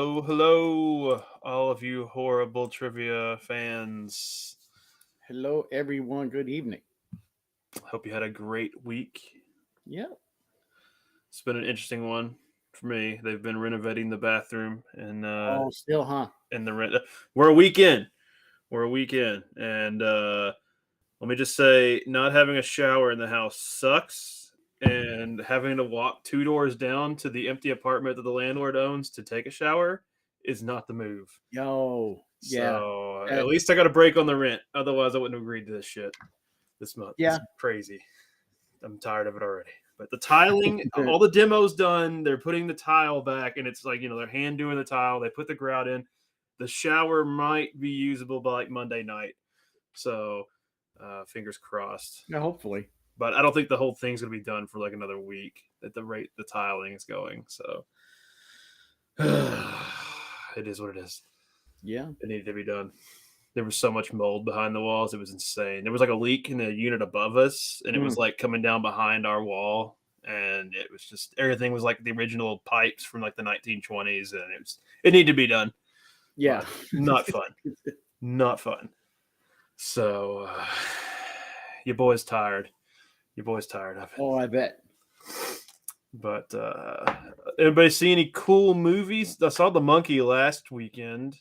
Hello, all of you horrible trivia fans. Hello, everyone. Good evening. Hope you had a great week. Yeah. It's been an interesting one for me. They've been renovating the bathroom and Oh, still, huh? the rent. We're a week in. And let me just say, not having a shower in the house sucks, and having to walk two doors down to the empty apartment that the landlord owns to take a shower is not the move. Yo, yeah, So at that, least I got a break on the rent. Otherwise, I wouldn't have agreed to this shit this month. yeah. It's crazy. I'm tired of it already. But the tiling, all the demos done. They're putting the tile back, and it's like they're hand doing the tile. They put the grout in. The shower might be usable by like Monday night. So fingers crossed. Yeah, hopefully. But I don't think the whole thing's gonna be done for like another week at the rate the tiling is going. So it is what it is. Yeah. It needed to be done. There was so much mold behind the walls. It was insane. There was like a leak in the unit above us, and it was like coming down behind our wall. And it was just everything was like the original pipes from like the 1920s, and it needed to be done. Yeah. But not fun. Not fun. So your boy's tired. Your boy's tired of it. Oh, I bet. But everybody see any cool movies? I saw The Monkey last weekend.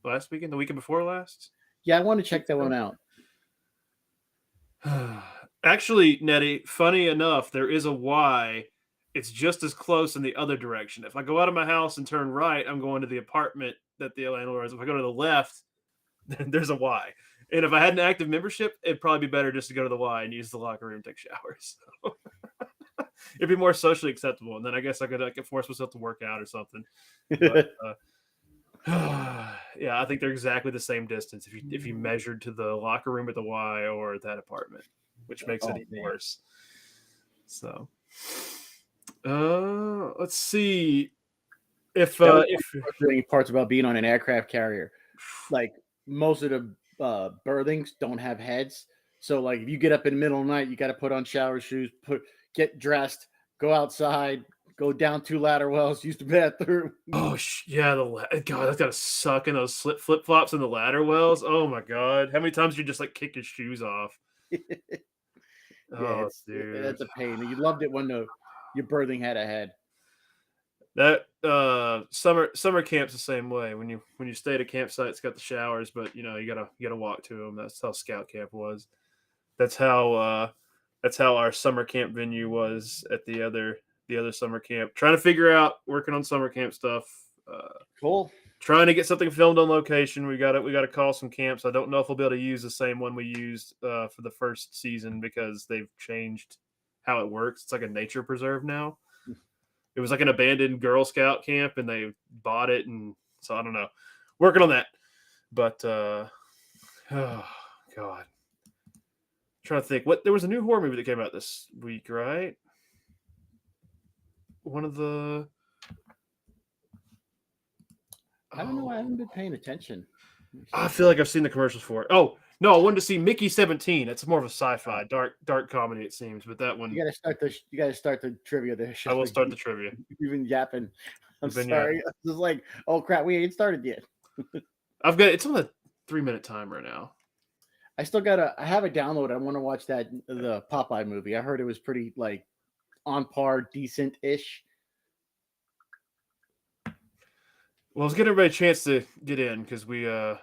The weekend before last. Yeah, I want to check that one out. Actually, Nettie, funny enough, there is a Y. It's just as close in the other direction. If I go out of my house and turn right, I'm going to the apartment that the landlord is. If I go to the left, then there's a Y. And if I had an active membership, it'd probably be better just to go to the Y and use the locker room, take showers. So it'd be more socially acceptable. And then I guess I could force myself to work out or something. But, yeah, I think they're exactly the same distance if you measured to the locker room at the Y or that apartment, which makes it even worse. So, let's see if any parts about being on an aircraft carrier, like most of the berthings don't have heads. So, like, if you get up in the middle of the night, you got to put on shower shoes, get dressed, go outside, go down 2 ladder wells, use the bathroom. Oh yeah, God, that's gotta suck in those flip flops in the ladder wells. Oh my God, how many times you just like kick your shoes off? Yeah, dude, that's a pain. You loved it when your berthing had a head. That summer camp's the same way. When you stay at a campsite, it's got the showers, but you gotta walk to them. That's how scout camp was. That's how our summer camp venue was at the other summer camp. Trying to figure out working on summer camp stuff. Cool. Trying to get something filmed on location. We got to call some camps. I don't know if we'll be able to use the same one we used for the first season because they've changed how it works. It's like a nature preserve now. It was like an abandoned Girl Scout camp, and they bought it, and so I don't know. Working on that, but oh God, I'm trying to think. There was a new horror movie that came out this week, right? One of the I don't know. I haven't been paying attention. I feel like I've seen the commercials for it. Oh no, I wanted to see Mickey 17. It's more of a sci-fi, dark comedy, it seems. But that one, you got to start the trivia there. I will start the trivia. You've been yapping. I'm been sorry. yapping. It's like, oh crap, we ain't started yet. It's on a 3-minute timer now. I have it downloaded. I want to watch the Popeye movie. I heard it was pretty like on par, decent-ish. Well, let's get everybody a chance to get in because we are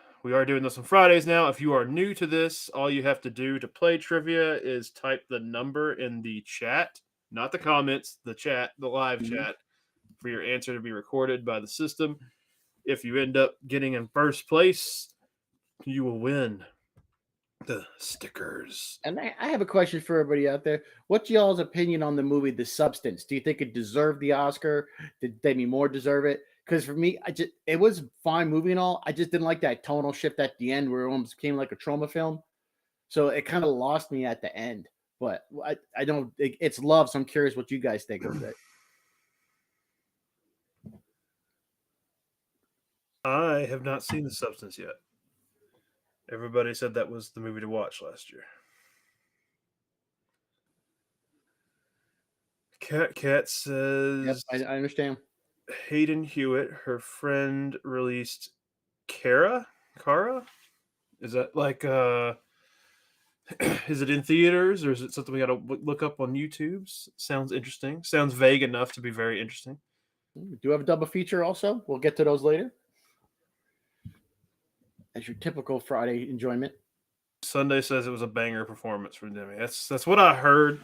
doing this on Fridays now. If you are new to this, all you have to do to play trivia is type the number in the chat, not the comments, the chat, the live chat, for your answer to be recorded by the system. If you end up getting in first place, you will win the stickers. And I have a question for everybody out there. What's y'all's opinion on the movie The Substance? Do you think it deserved the Oscar? Did Demi Moore deserve it? Because for me, it was a fine movie and all. I just didn't like that tonal shift at the end where it almost became like a trauma film. So it kind of lost me at the end. But I don't. It's love, so I'm curious what you guys think of it. I have not seen The Substance yet. Everybody said that was the movie to watch last year. Cat says... Yep, I understand. Hayden Hewitt, her friend released Kara? Is that like is it in theaters or is it something we got to look up on YouTube's? Sounds interesting. Sounds vague enough to be very interesting. We do have a double feature also. We'll get to those later. As your typical Friday enjoyment. Sunday says it was a banger performance from Demi. That's what I heard.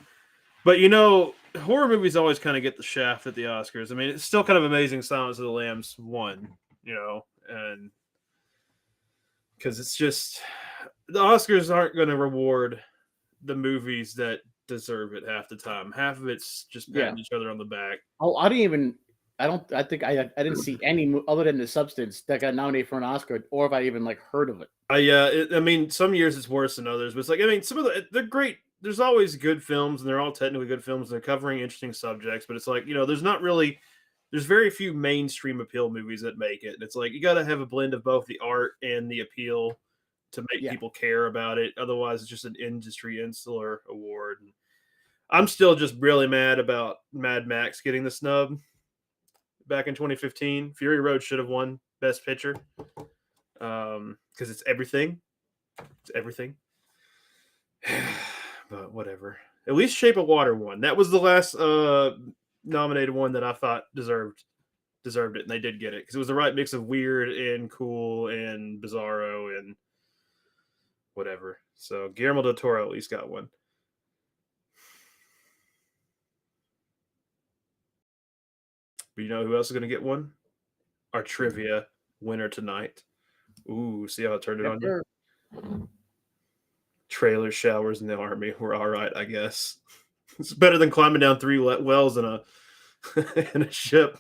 But you know, horror movies always kind of get the shaft at the Oscars. I mean, it's still kind of amazing. Silence of the Lambs won, you know, and because it's just the Oscars aren't going to reward the movies that deserve it half the time. Half of it's just patting each other on the back. Oh, I didn't even. I think I didn't see any other than The Substance that got nominated for an Oscar, or if I even like heard of it. I mean, some years it's worse than others, but it's like I mean, some of they're great. There's always good films, and they're all technically good films. And they're covering interesting subjects, but it's like you know, there's very few mainstream appeal movies that make it. And it's like you got to have a blend of both the art and the appeal to make people care about it. Otherwise, it's just an industry insular award. And I'm still just really mad about Mad Max getting the snub back in 2015. Fury Road should have won Best Picture because it's everything. It's everything. But whatever. At least Shape of Water won. That was the last nominated one that I thought deserved it, and they did get it because it was the right mix of weird and cool and bizarro and whatever. So Guillermo del Toro at least got one. But you know who else is going to get one? Our trivia winner tonight. Ooh, see how I turned it on you? Trailer showers in the Army were all right, I guess. It's better than climbing down 3 wells in a in a ship.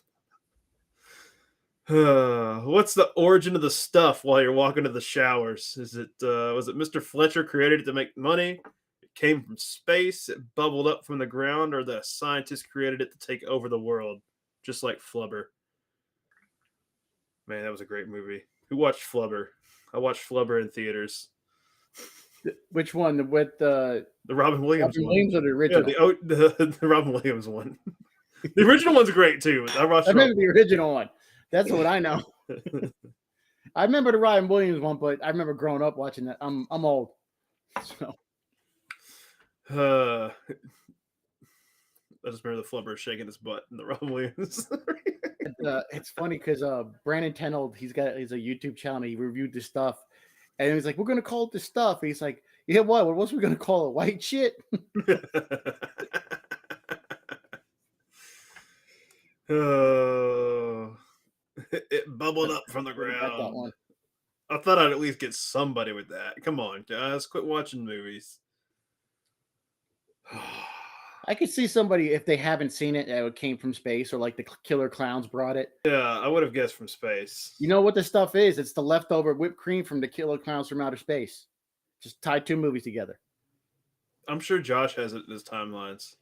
What's the origin of the stuff while you're walking to the showers? Was it Mr. Fletcher created it to make money? It came from space, it bubbled up from the ground, or the scientists created it to take over the world, just like Flubber. Man, that was a great movie. Who watched Flubber? I watched Flubber in theaters. Which one? With the Robin Williams Robin one. Williams or the original? Yeah, the Robin Williams one. The original one's great too. I remember the original one. That's what I know. I remember the Robin Williams one, but I remember growing up watching that. I'm old. So I just remember the Flubber shaking his butt in the Robin Williams. It's funny because Brandon Tenold, he's a YouTube channel. He reviewed this stuff, and he's like, "We're gonna call it this stuff." And he's like, "Yeah, what? What else are we gonna call it? White shit?" It bubbled up from the ground. I thought I'd at least get somebody with that. Come on, guys, quit watching movies. I could see somebody if they haven't seen it, it came from space, or like the Killer Clowns brought it. Yeah, I would have guessed from space. You know what the stuff is? It's the leftover whipped cream from the Killer Clowns from Outer Space. Just tie 2 movies together. I'm sure Josh has it in his timelines.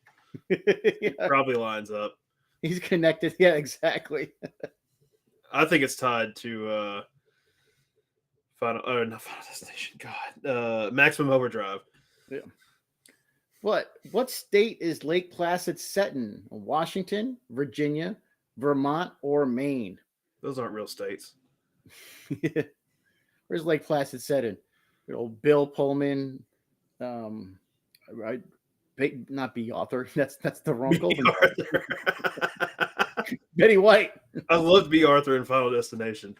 Probably lines up. He's connected. Yeah, exactly. I think it's tied to not Final Destination. God, Maximum Overdrive. Yeah. What state is Lake Placid set in? Washington, Virginia, Vermont, or Maine? Those aren't real states. Where's Lake Placid set in? Old Bill Pullman, right? Not B. Arthur. That's the wrong Arthur. Betty White. I love B. Arthur in Final Destination.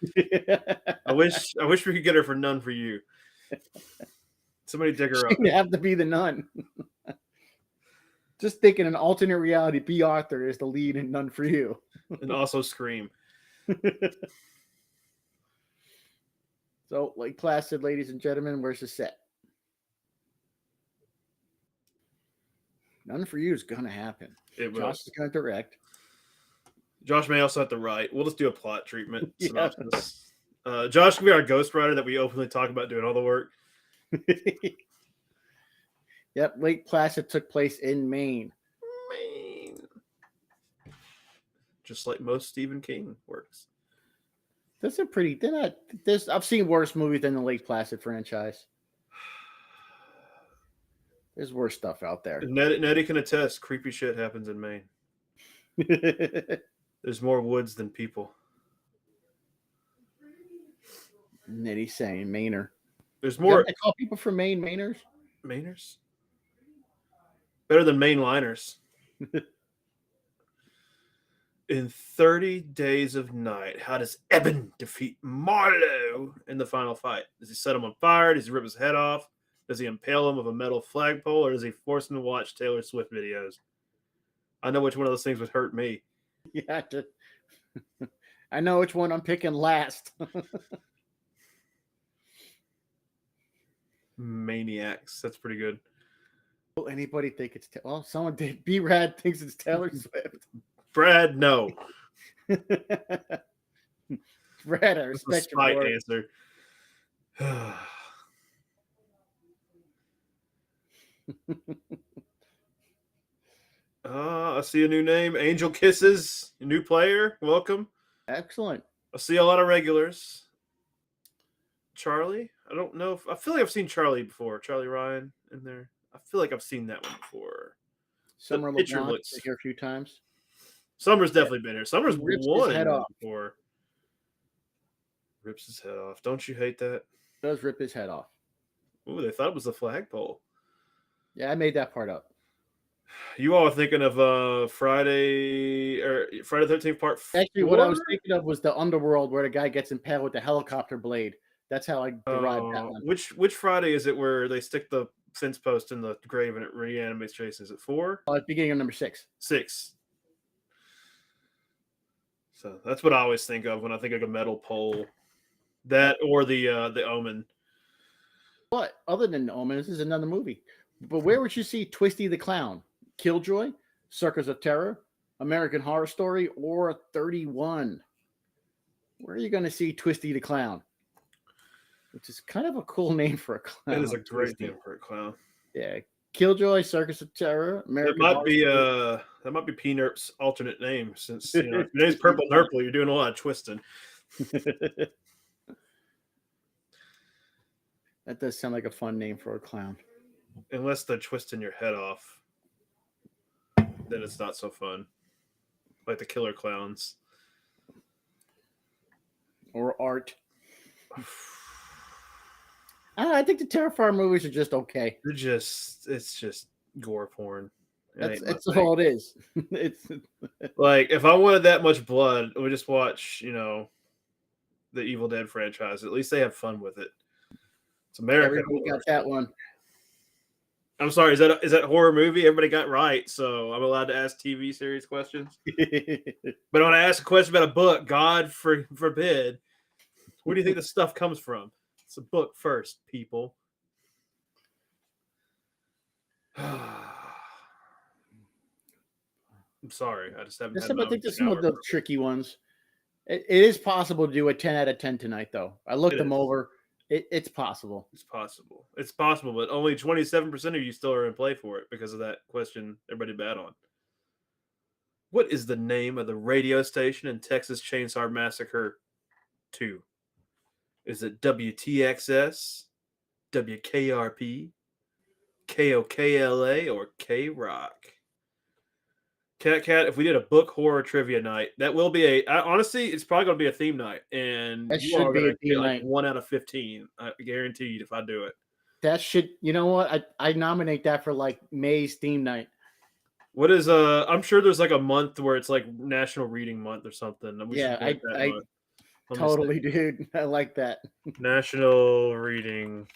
I wish we could get her for None for You. Somebody dig her up. She'd have to be the nun. Just thinking an alternate reality, B. Arthur is the lead in None for You. And also Scream. So, Lake Placid, ladies and gentlemen, where's the set? None for You is going to happen. Josh is going to direct. Josh may also have to write. We'll just do a plot treatment synopsis. Josh can be our ghostwriter that we openly talk about doing all the work. Yep, Lake Placid took place in Maine. Just like most Stephen King works. That's a pretty. I've seen worse movies than the Lake Placid franchise. There's worse stuff out there. Nettie can attest. Creepy shit happens in Maine. There's more woods than people. Nitty saying Mainer. There's Is that more what they call people from Maine Mainers? Mainers. Better than mainliners. In 30 Days of Night, how does Eben defeat Marlowe in the final fight? Does he set him on fire? Does he rip his head off? Does he impale him with a metal flagpole? Or does he force him to watch Taylor Swift videos? I know which one of those things would hurt me. Yeah, I know which one I'm picking last. Maniacs. That's pretty good. Will anybody think it's well? Someone did. B-Rad thinks it's Taylor Swift. Brad, no. Brad, I respect your answer. I see a new name. Angel Kisses. A new player. Welcome. Excellent. I see a lot of regulars. Charlie. I don't know. I feel like I've seen Charlie before. Charlie Ryan in there. I feel like I've seen that one before. Summer LeBlanc looks here a few times. Summer's definitely been here. Summer's won his head off before. Rips his head off. Don't you hate that? Does rip his head off. Ooh, they thought it was the flagpole. Yeah, I made that part up. You all are thinking of Friday the 13th part 4? Actually, what I was thinking of was the Underworld where the guy gets impaled with the helicopter blade. That's how I derived that one. Which Friday is it where they stick the fence post in the grave and it reanimates Jason? Is it 4? Beginning of number 6. 6. So that's what I always think of when I think of a metal pole. That or the Omen. But other than the Omen, this is another movie. But where would you see Twisty the Clown? Killjoy, Circus of Terror, American Horror Story, or 31? Where are you going to see Twisty the Clown? Which is kind of a cool name for a clown. It is a great name for a clown. Yeah. Killjoy, Circus of Terror, American Horror Story. That might be P-Nerp's alternate name, since if your name's Purple Nurple, you're doing a lot of twisting. That does sound like a fun name for a clown. Unless they're twisting your head off, then it's not so fun. Like the Killer Clowns. Or Art. I think the Terrifier movies are just okay. It's just gore porn. It's all it is. It's like, if I wanted that much blood, we just watch, the Evil Dead franchise. At least they have fun with it. It's American. Everybody got that one. I'm sorry. Is that horror movie? Everybody got right, so I'm allowed to ask TV series questions. But when I ask a question about a book, God forbid, where do you think the stuff comes from? It's a book first, people. I'm sorry. I just haven't. I think there's some of the tricky ones. It is possible to do a 10 out of 10 tonight, though. I looked them over. It's possible. It's possible. It's possible, but only 27% of you still are in play for it because of that question everybody bet on. What is the name of the radio station in Texas Chainsaw Massacre 2? Is it WTXS, WKRP, KOKLA, or K-Rock? Cat, if we did a book horror trivia night, that will be honestly, it's probably going to be a theme night. And that should be a theme night. 1 out of 15. Guaranteed if I do it. That should, you know what? I nominate that for like May's theme night. What is I'm sure there's like a month where it's like National Reading Month or something. Yeah, I totally, dude. I like that. National Reading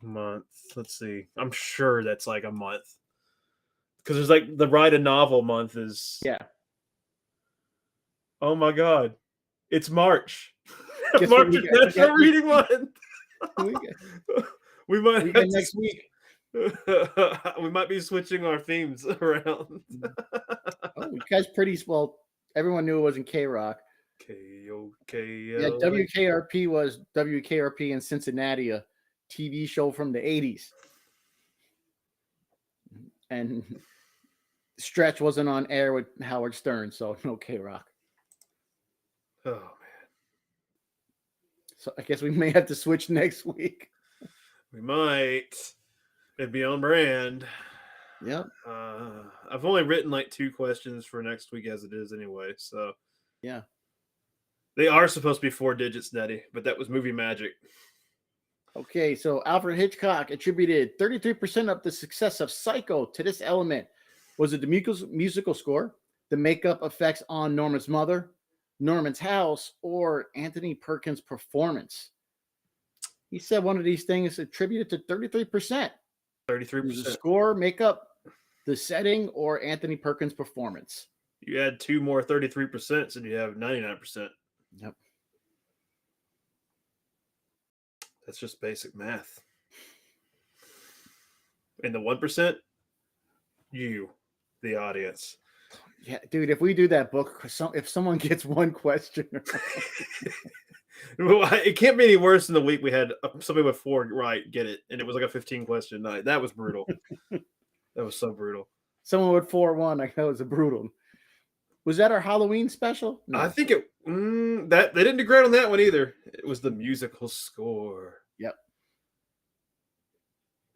Month. Let's see. I'm sure that's like a month. Because there's like the Write a Novel month is. Yeah. Oh my God. It's March. March is National Reading Month. We might have next week. We might be switching our themes around. You guys pretty well. Everyone knew it wasn't K-Rock. KOKL. Yeah, WKRP was WKRP in Cincinnati, a TV show from the 80s. And Stretch wasn't on air with Howard Stern, so no K-Rock. Oh, man. So I guess we may have to switch next week. We might. It'd be on brand. Yep. I've only written like 2 questions for next week as it is anyway, so Yeah. They are supposed to be 4 digits, Nettie, but that was movie magic. Okay, so Alfred Hitchcock attributed 33% of the success of Psycho to this element. Was it the musical score, the makeup effects on Norman's mother, Norman's house, or Anthony Perkins' performance? He said one of these things attributed to 33%. Is the 33%. score, makeup, the setting, or Anthony Perkins' performance? You add 2 more 33% and you have 99%. Yep. That's just basic math. And the 1%, you, the audience. Yeah, dude, if we do that book, if someone gets one question, Well, it can't be any worse than the week we had somebody with 4 right get it, and it was like a 15 question night. That was brutal. That was so brutal. someone would 4-1, like that was a brutal. Was that our Halloween special? No. I think that they didn't do great on that one either. It was the musical score. Yep.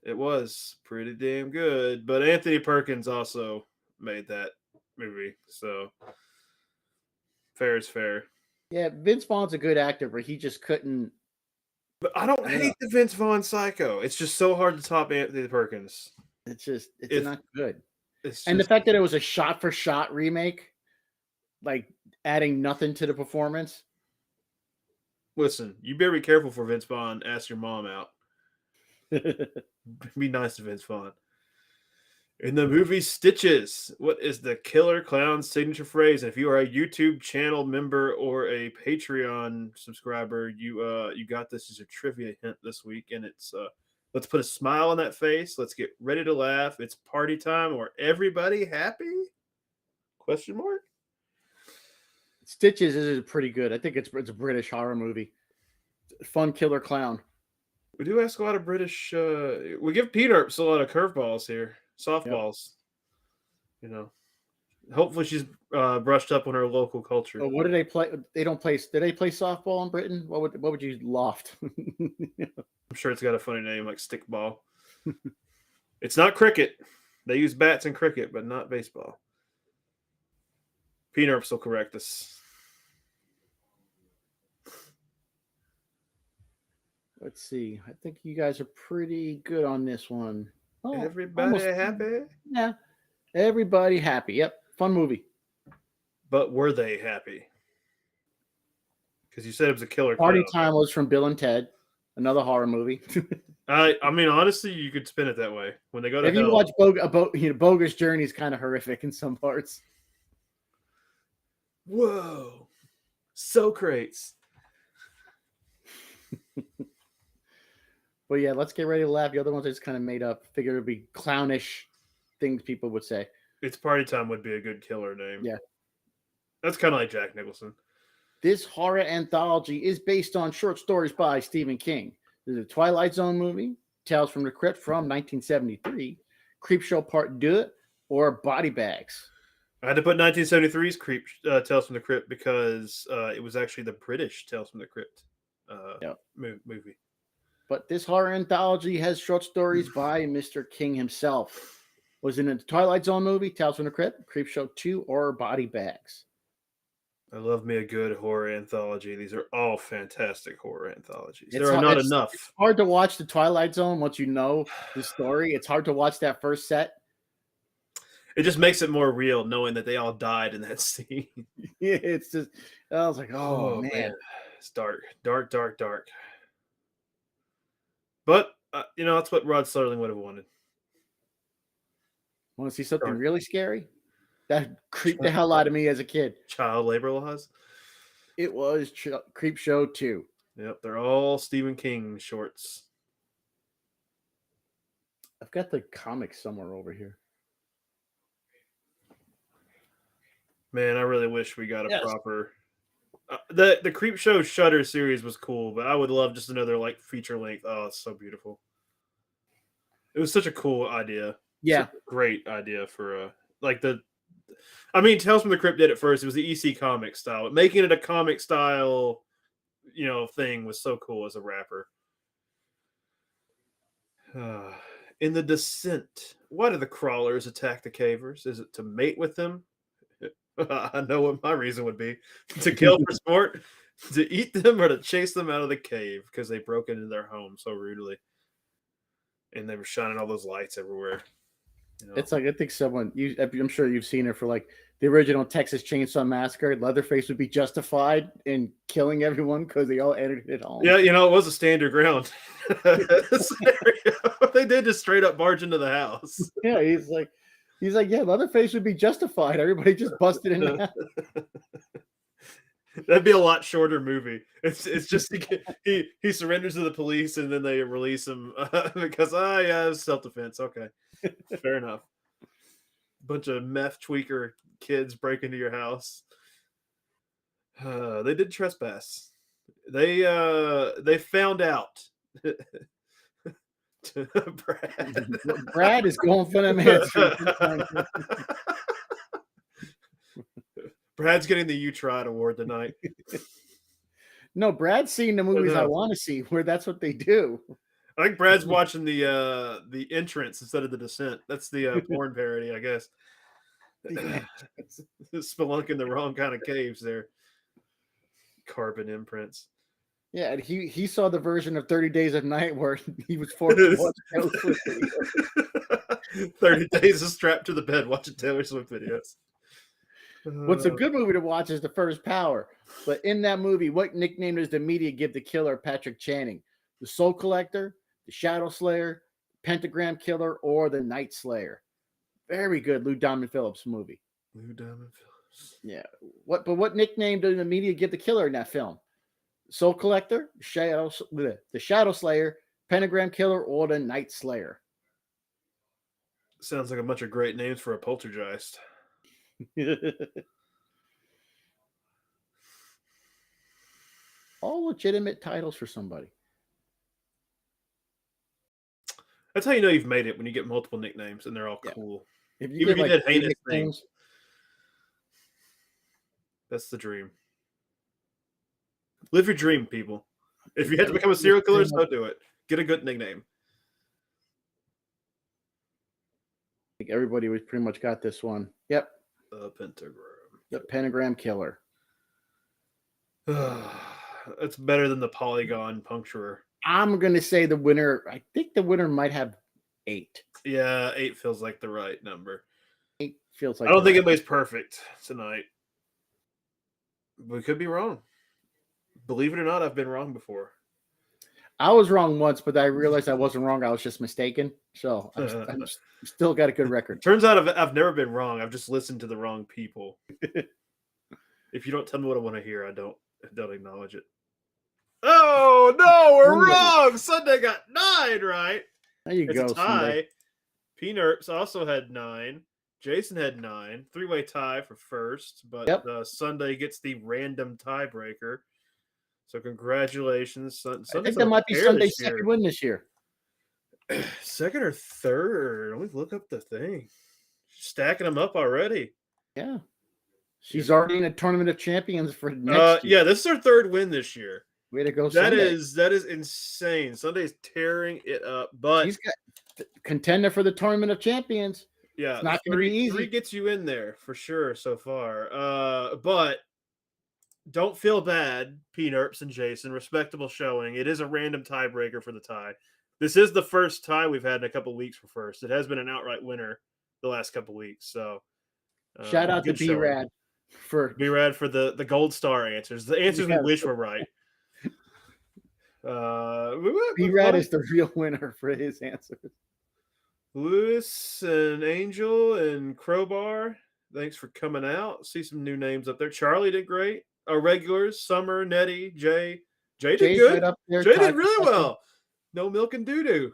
It was pretty damn good, but Anthony Perkins also made that movie, so fair is fair. Yeah, Vince Vaughn's a good actor, but he just couldn't. But I don't hate the Vince Vaughn Psycho. It's just so hard to top Anthony Perkins. It's If- not good. It's And the just, fact that it was a shot-for-shot remake, like adding nothing to the performance. listen, you better be careful for Vince Vaughn. Ask your mom out. Be nice to Vince Vaughn. In the movie Stitches, what is the killer clown's signature phrase? And if you are a YouTube channel member or a Patreon subscriber, you got this as a trivia hint this week, and it's let's put a smile on that face. Let's get ready to laugh. It's party time, or everybody happy? Question mark. Stitches is pretty good. I think it's a British horror movie. Fun killer clown. We do ask a lot of British. We give Peanuts a lot of curveballs here, softballs. You know, hopefully she's brushed up on her local culture. Oh, what do they play? They don't play. Do they play softball in Britain? What would you loft? I'm sure it's got a funny name like stickball. It's not cricket. They use bats in cricket, but not baseball. Peanuts will correct us. Let's see. I think you guys are pretty good on this one. Oh, Everybody almost- happy? Yeah. Everybody happy. Yep. Fun movie. But were they happy? Because you said it was a killer Party clown. Time was from Bill and Ted, another horror movie. I mean, honestly, you could spin it that way. When they go to If you hell, watch Bogus Journey is kind of horrific in some parts. whoa, Socrates. But yeah, let's get ready to laugh. The other ones I just kind of made up. Figured it'd be clownish things people would say. It's Party Time would be a good killer name. Yeah. That's kind of like Jack Nicholson. This horror anthology is based on short stories by Stephen King. There's a Twilight Zone movie, Tales from the Crypt from 1973, Creepshow Part 2, or Body Bags. I had to put 1973's Tales from the Crypt because it was actually the British Tales from the Crypt movie. But this horror anthology has short stories by Mr. King himself. Was it in the Twilight Zone movie, Tales from the Crypt, Creepshow 2, or Body Bags? I love me a good horror anthology. These are all fantastic horror anthologies. It's There are hard- not it's- enough. It's hard to watch the Twilight Zone once you know the story. It's hard to watch that first set. It just makes it more real knowing that they all died in that scene. Yeah, it's just, I was like, oh, man. It's dark, dark, dark, dark. But, that's what Rod Serling would have wanted. Want to see something Dark. really scary? That creeped the hell out of me as a kid. Child labor laws. It was Creepshow 2. Yep, they're all Stephen King shorts. I've got the comics somewhere over here. Man, I really wish we got a Yes. proper. The Creepshow Shutter series was cool, but I would love just another feature length. Oh, it's so beautiful. It was such a cool idea. Yeah. Such a great idea for Tales from the Crypt did it first. It was the EC comic style. Making it a comic style, thing was so cool as a rapper. In The Descent, why do the crawlers attack the cavers? Is it to mate with them? I know what my reason would be: to kill for sport, to eat them, or to chase them out of the cave because they broke into their home so rudely, and they were shining all those lights everywhere. You know? It's like I think I'm sure you've seen it for like the original Texas Chainsaw Massacre. Leatherface would be justified in killing everyone because they all entered it home. Yeah, it was a stand your ground scenario. They did just straight up barge into the house. Yeah, he's like, yeah, Leatherface would be justified. Everybody just busted in the house. That'd be a lot shorter movie. It's just he surrenders to the police and then they release him because self defense. Okay, fair enough. Bunch of meth tweaker kids break into your house. They did trespass. They found out. Brad is going for them answers. Brad's getting the You Tried award tonight. No, Brad's seen the movies I want to see where that's what they do. I think Brad's watching the Entrance instead of The Descent. That's the porn parody, I guess. Spelunking the wrong kind of caves there. Carbon imprints. Yeah, and he saw the version of 30 Days of Night where he was forced to watch Taylor Swift videos. 30 days of strapped to the bed watching Taylor Swift videos. What's a good movie to watch is The First Power. But in that movie, what nickname does the media give the killer Patrick Channing? The Soul Collector, the Shadow Slayer, Pentagram Killer, or the Night Slayer? Very good Lou Diamond Phillips movie. Lou Diamond Phillips. Yeah. What nickname did the media give the killer in that film? Soul Collector, the Shadow Slayer, Pentagram Killer, or the Night Slayer? Sounds like a bunch of great names for a poltergeist. All legitimate titles for somebody. That's how you know you've made it, when you get multiple nicknames and they're all cool. If you did heinous things. That's the dream. Live your dream, people. If you had to become a serial killer, so do it. Get a good nickname. I think everybody was pretty much got this one. Yep. The Pentagram. The Pentagram Killer. It's better than the Polygon Puncturer. I'm going to say the winner. I think the winner might have 8. Yeah, 8 feels like the right number. 8 feels like. I don't think anybody's perfect tonight. We could be wrong. Believe it or not, I've been wrong before. I was wrong once, but I realized I wasn't wrong. I was just mistaken. So I'm still got a good record. Turns out I've never been wrong. I've just listened to the wrong people. If you don't tell me what I want to hear, I don't acknowledge it. Oh no, we're wrong. Sunday got 9 right. There you go. It's a tie. P-Nerps also had 9. Jason had 9. 3-way tie for first, but Sunday gets the random tiebreaker. So congratulations. I think that might be Sunday's second win this year. Second or third? Let me look up the thing. Stacking them up already. Yeah. She's already in a Tournament of Champions for next year. Yeah, this is her third win this year. Way to go, Sunday. That is insane. Sunday's tearing it up, but she's got contender for the Tournament of Champions. Yeah, it's not going to be easy. 3 gets you in there for sure so far. But don't feel bad, P-Nerps and Jason. Respectable showing. It is a random tiebreaker for the tie. This is the first tie we've had in a couple weeks for first. It has been an outright winner the last couple weeks. So shout out to B-Rad for the gold star answers. The answers we wish were right. B-Rad is the real winner for his answers. Lewis and Angel and Crowbar, thanks for coming out. See some new names up there. Charlie did great. Our regulars, Summer, Nettie, Jay. Jay did good. Jay did really well. No milk and doo-doo.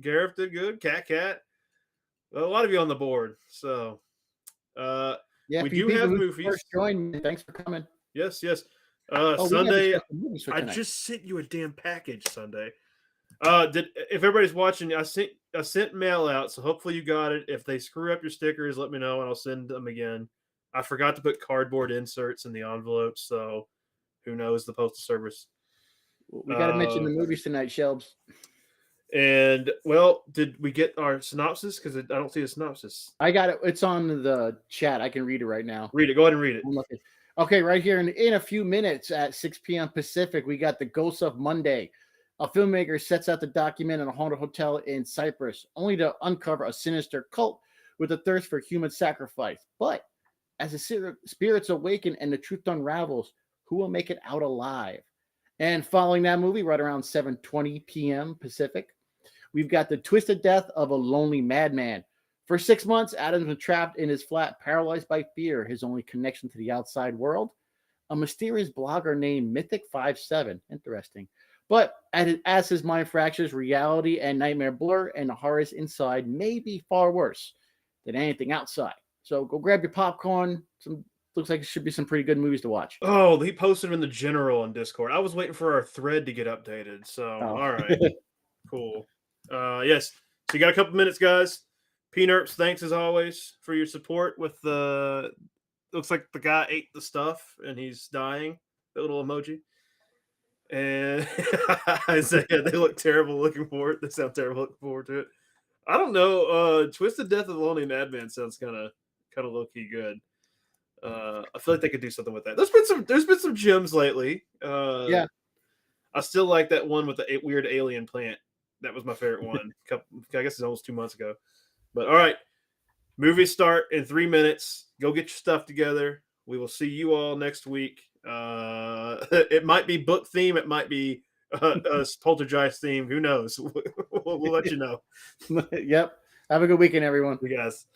Gareth did good. Cat. A lot of you on the board. So, we do have movies. Thanks for coming. Yes. Sunday, I just sent you a damn package Sunday. If everybody's watching, I sent mail out, so hopefully you got it. If they screw up your stickers, let me know and I'll send them again. I forgot to put cardboard inserts in the envelopes, so who knows, the Postal Service. We got to mention the movies tonight, Shelbs. And well, did we get our synopsis? Because I don't see a synopsis. I got it. It's on the chat. I can read it right now. Read it. Go ahead and read it. I'm looking. Okay, right here in a few minutes at 6 p.m. Pacific, we got The Ghosts of Monday. A filmmaker sets out to document a haunted hotel in Cyprus, only to uncover a sinister cult with a thirst for human sacrifice. But as the spirits awaken and the truth unravels, who will make it out alive? And following that movie, right around 7:20 p.m. Pacific, we've got The Twisted Death of a Lonely Madman. For 6 months, Adam's been trapped in his flat, paralyzed by fear, his only connection to the outside world. A mysterious blogger named Mythic57. Interesting. But as his mind fractures, reality and nightmare blur, and the horrors inside may be far worse than anything outside. So go grab your popcorn. Looks like it should be some pretty good movies to watch. Oh, he posted them in the general on Discord. I was waiting for our thread to get updated. So, all right. Cool. Yes. So you got a couple minutes, guys. Peanuts, thanks as always for your support with the looks like the guy ate the stuff and he's dying. The little emoji. And I say yeah, they look terrible looking for it. They sound terrible looking forward to it. I don't know. Twisted Death of the Lonely Madman sounds kind of low key good. I feel like they could do something with that. There's been some gems lately. Yeah. I still like that one with the weird alien plant. That was my favorite one. I guess it's almost 2 months ago. But all right, movies start in 3 minutes. Go get your stuff together. We will see you all next week. It might be book theme. It might be a poltergeist theme. Who knows? We'll let you know. Yep. Have a good weekend, everyone. You guys.